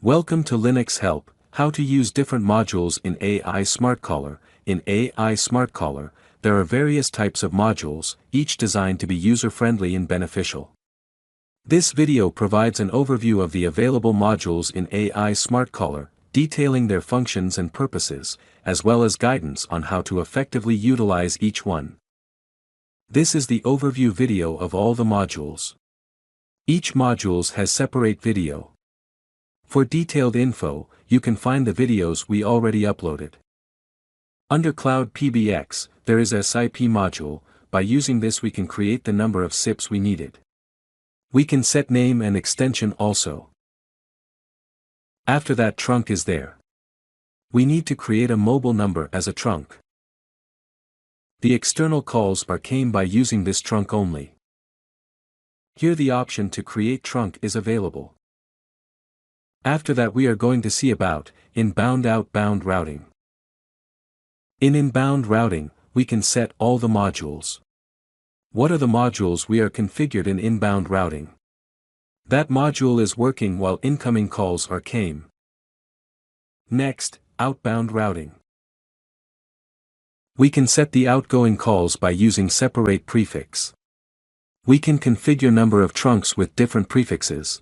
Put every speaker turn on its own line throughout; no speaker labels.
Welcome to Linux Help, how to use different modules in AI SmartCaller. In AI SmartCaller, there are various types of modules, each designed to be user-friendly and beneficial. This video provides an overview of the available modules in AI SmartCaller, detailing their functions and purposes, as well as guidance on how to effectively utilize each one. This is the overview video of all the modules. Each module has separate video. For detailed info, you can find the videos we already uploaded. Under Cloud PBX, there is a SIP module. By using this we can create the number of SIPs we needed. We can set name and extension also. After that, trunk is there. We need to create a mobile number as a trunk. The external calls came by using this trunk only. Here the option to create trunk is available. After that we are going to see about inbound-outbound routing. In inbound routing, we can set all the modules. What are the modules we are configured in inbound routing? That module is working while incoming calls came. Next, outbound routing. We can set the outgoing calls by using separate prefix. We can configure number of trunks with different prefixes.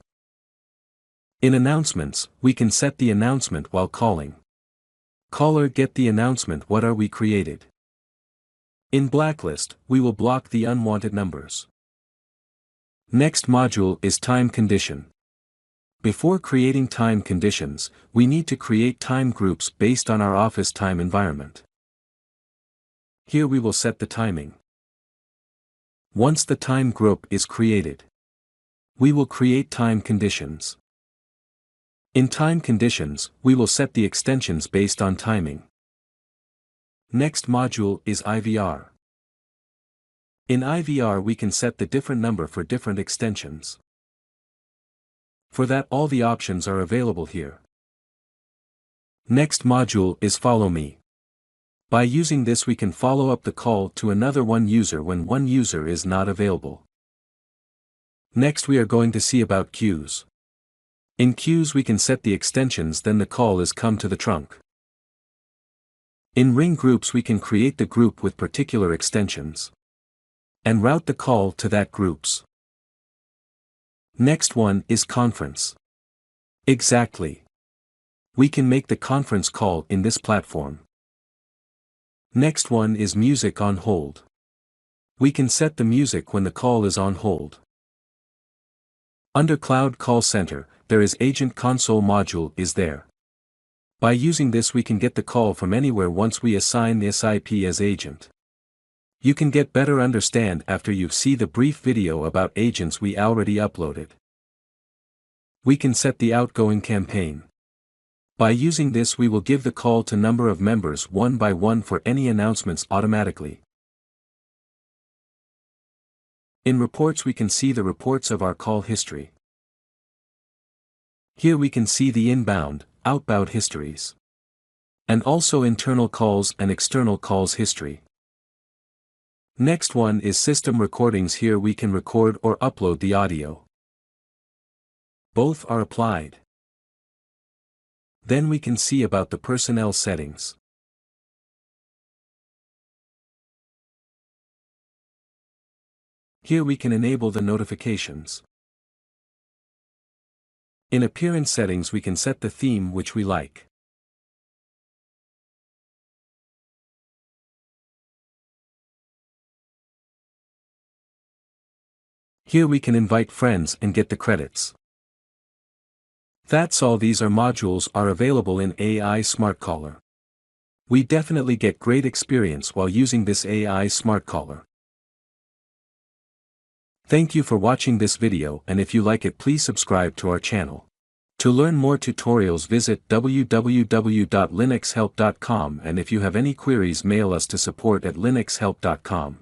In announcements, we can set the announcement while calling. Caller get the announcement what are we created. In blacklist, we will block the unwanted numbers. Next module is time condition. Before creating time conditions, we need to create time groups based on our office time environment. Here we will set the timing. Once the time group is created, we will create time conditions. In time conditions, we will set the extensions based on timing. Next module is IVR. In IVR we can set the different number for different extensions. For that all the options are available here. Next module is Follow Me. By using this we can follow up the call to another one user when one user is not available. Next we are going to see about queues. In queues we can set the extensions then the call is come to the trunk. In ring groups we can create the group with particular extensions. And route the call to that groups. Next one is conference. Exactly. We can make the conference call in this platform. Next one is music on hold. We can set the music when the call is on hold. Under Cloud Call Center, there is Agent Console module is there. By using this we can get the call from anywhere once we assign this IP as agent. You can get better understand after you see the brief video about agents we already uploaded. We can set the outgoing campaign. By using this we will give the call to number of members one by one for any announcements automatically. In reports we can see the reports of our call history. Here we can see the inbound, outbound histories. And also internal calls and external calls history. Next one is system recordings. Here we can record or upload the audio. Both are applied. Then we can see about the personnel settings. Here we can enable the notifications. In appearance settings we can set the theme which we like. Here we can invite friends and get the credits. That's all. These modules are available in AI SmartCaller. We definitely get great experience while using this AI SmartCaller. Thank you for watching this video, and if you like it please subscribe to our channel. To learn more tutorials visit www.linuxhelp.com, and if you have any queries mail us to support@linuxhelp.com.